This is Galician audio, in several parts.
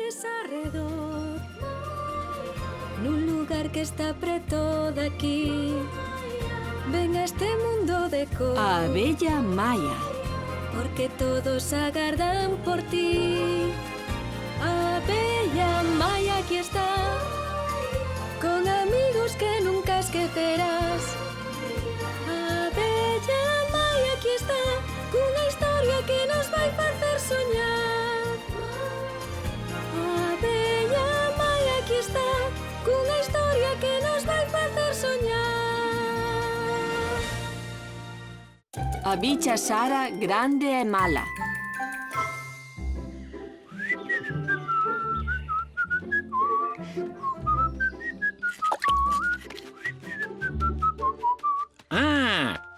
árboles arredor, nun lugar que está preto daqui. Ven a este mundo de cor, A abella Maya. porque todos agardan por ti. A abella Maya aquí está, con amigos que nunca esquecerás. A abella Maya aquí está, cunha historia que nos vai facer soñar. A abella Maya aquí está, cunha historia que nos vai facer soñar. A bicha Sara grande e mala.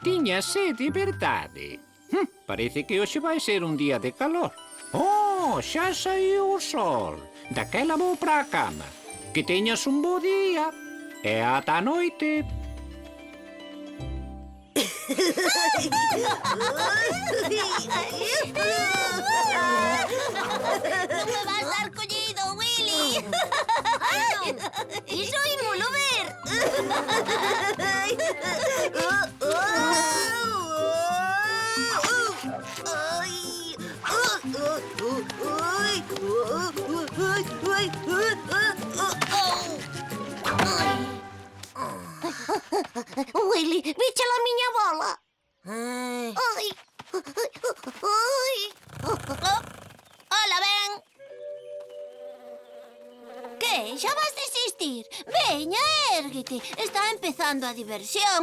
Tiña sede, verdade? Parece que hoxe vai ser un día de calor. Oh, xa saiu o sol. Daquela vou para a cama. Que teñas un bo día. E ata a noite. Non me vas dar collido, Willy. Iso ímolo ver. Willy, viche a miña bola. Ai. Ola, ben. Que? Xa vas desistir? Veña, érguete. Está empezando a diversión.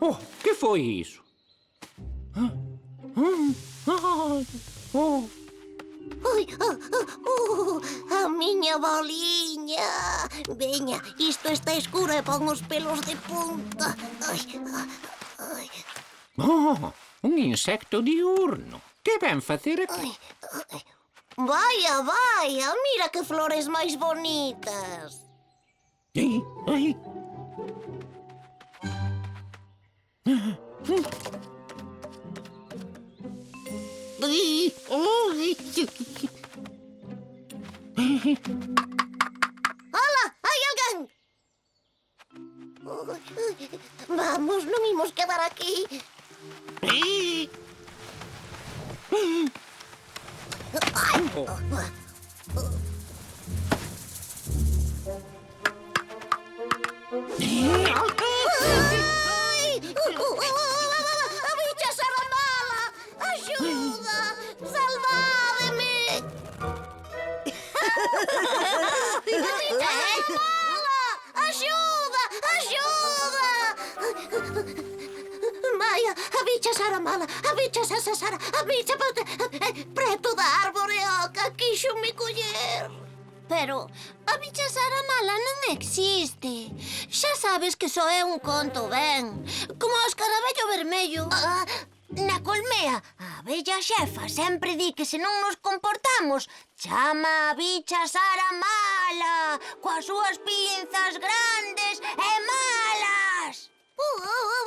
Oh, que foi iso? Ai, a miña boliña. Veña, isto está escuro e pon os pelos de punta. Ai, ai, Oh, un insecto diurno. Que ven facer aquí? ai. Vaya, vaya, mira que flores máis bonitas. Ai, ai. Ola, hai alguén? Vamos, non imos quedar aquí. Ai! A bicha Sara mala! Axuda! Salvádeme! A bicha é mala! Axuda! Axuda! Maia, a bicha Sara mala! A bicha Sara! A bicha preto da árbore oca! Quixo me coller! Pero a bicha Sara mala non existe. Xa sabes que só é un conto, ben? Como o escaravello vermello. Na colmea, a abella xefa sempre di que se non nos comportamos, chama a bicha Sara mala, coas súas pinzas grandes e malas.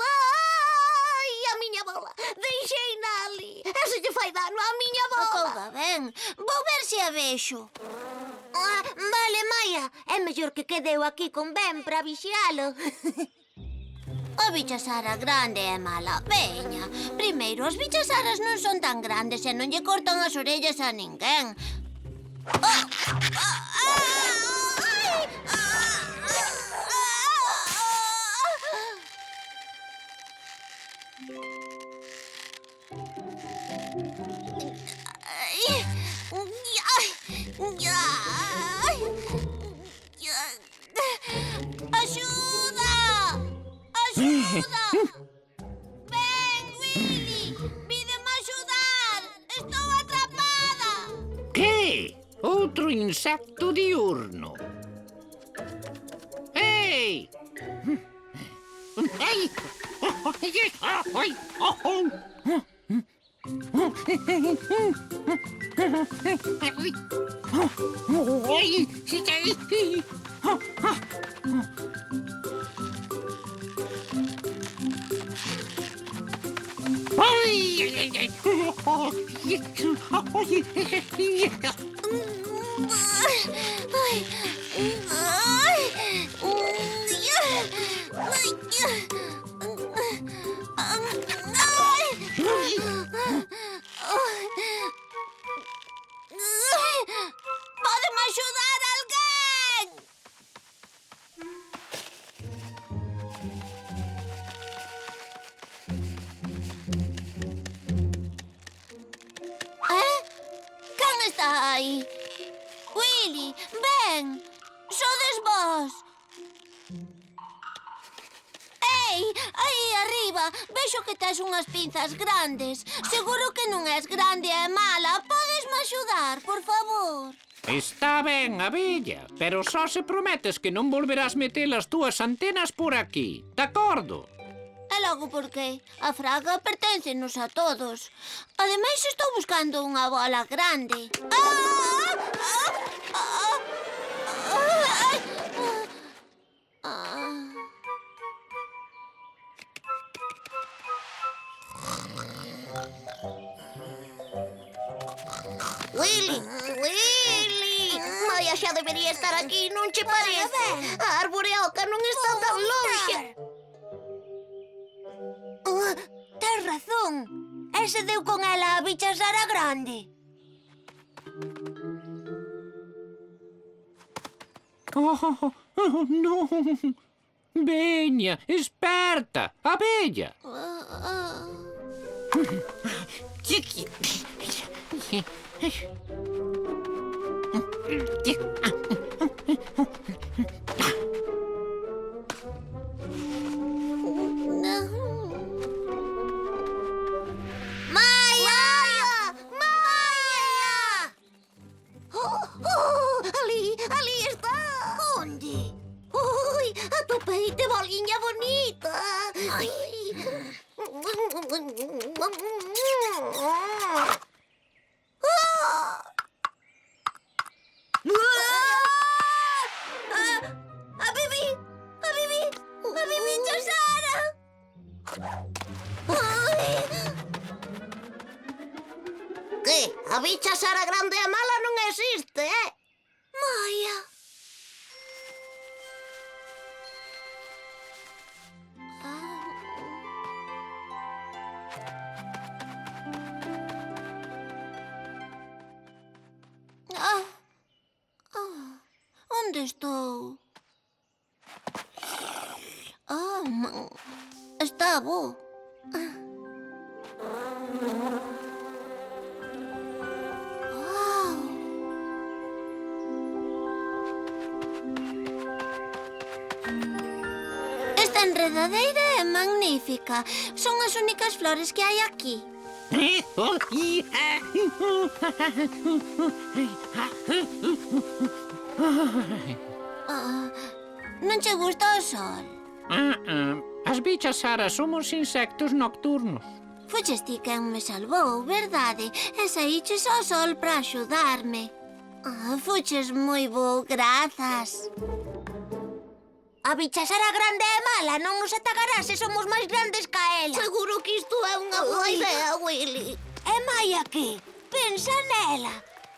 Ai, a miña bola, deixei nali. E se lle fai dano a miña bola? Acouda ben, vou ver se a vexo. Vale, Maia, é mellor que quede eu aquí con Ben para vixialo. A bicha Sara grande é mala. Veña, primeiro, as bichas Saras non son tan grandes e non lle cortan as orellas a ninguén. Axuda! Axuda! Ben, Willy! Vídeme axudar! Estou atrapada! Que? Outro insecto diurno. Ei! Ei! Pódeme axudar alguén? Quen está aí? Willy, ven! Sodes vos! Ei, aí arriba, vexo que tes unhas pinzas grandes. Seguro que non és grande e mala. Podesme axudar, por favor? Está ben, abella, pero só se prometes que non volverás meter as túas antenas por aquí, de acordo? E logo por qué? A fraga perténcenos a todos. Ademais, estou buscando unha bola grande. Willy, Willy! Maia xa debería estar aquí, non che parece? A árbore oca non está tan longe. Tens razón. Ese deu con ela a bicha Sara grande. Non! Veña, esperta, abella! Maia! Maia! Ali está! Onde? Ui, atopeite, bolinha bonita! Ai. A Bibi, tia Sara! Que? A bicha Sara grande e mala non existe, Maia. Onde estou? Está bo. Esta enredadeira é magnífica. Son as únicas flores que hai aquí. Non che gusta o sol? As bichas Sara somos insectos nocturnos. Fuches ti quen me salvou, verdade? E saíches ao sol para axudarme. Fuches moi bo, grazas. A bicha Sara grande é mala, non nos atacará se somos máis grandes ca ela. Seguro que isto é unha boa idea, Willy. E Maia que? Pensa nela.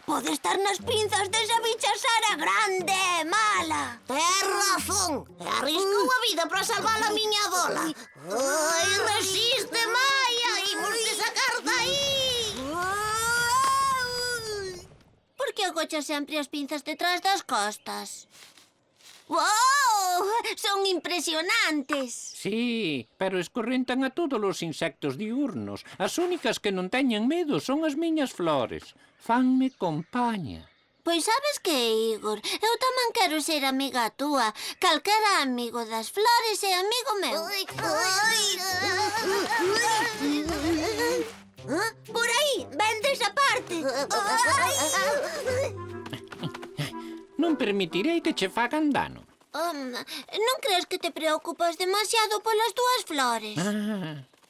Pode estar nas pinzas desa bicha Sara grande e mala. Tes razón. Arriscou a vida para salvar a miña bola. Ai, resiste, Maia. Imos de sacar daí. Por que agochas sempre as pinzas detrás das costas? ¡Wow! Son impresionantes. Sí, pero escorrentan a todos os insectos diurnos. As únicas que non teñen medo son as miñas flores. Fanme compaña. Pois sabes que, Igor? Eu tamén quero ser amiga túa. Calquera amigo das flores é amigo meu. Por aí, ven desa parte. Non permitirei que che fagan dano. Non crees que te preocupas demasiado polas túas flores?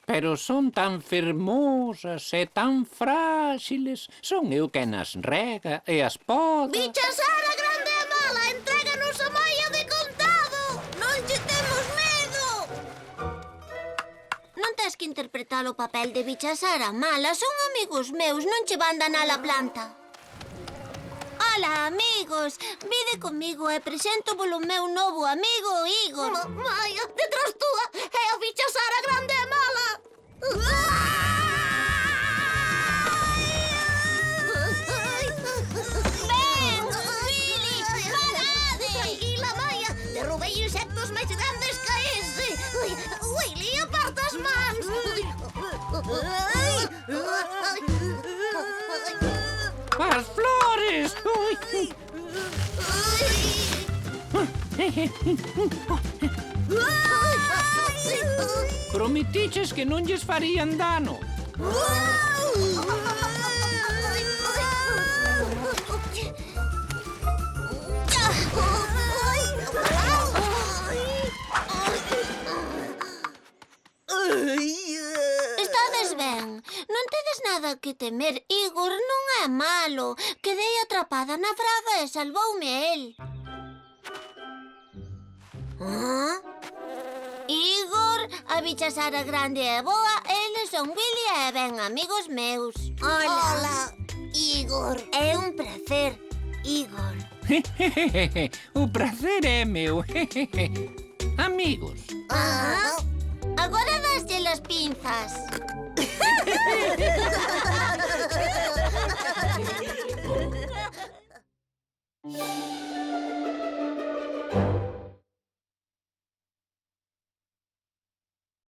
Pero son tan fermosas e tan fráxiles. Son eu quen as rega e as poda. Bicha Sara grande e mala, entréganos a Maia de contado. Non lle temos medo. Non tes que interpretar o papel de Bicha Sara mala. Son amigos meus, non che van danar a planta. Ola, amigos. Vide comigo e presento polo meu novo amigo Igor. Maia, detrás túa é a Bicha Sara grande e mala. Ben, Billy, parade! Tranquila, Maia. Derrubei insectos máis grandes que ese. Willy, aparta as mans. As flores! Prometiches que non lles farían dano. Estades ben? Non tedes nada que temer. Igor non é malo. Quedei atrapada na fraga e salvoume el. Igor, a Bicha Sara grande e boa, eles son Billy e ben amigos meus. Hola, Igor. É un placer, Igor. O prazer é meu. Amigos. Agora daslle as pinzas.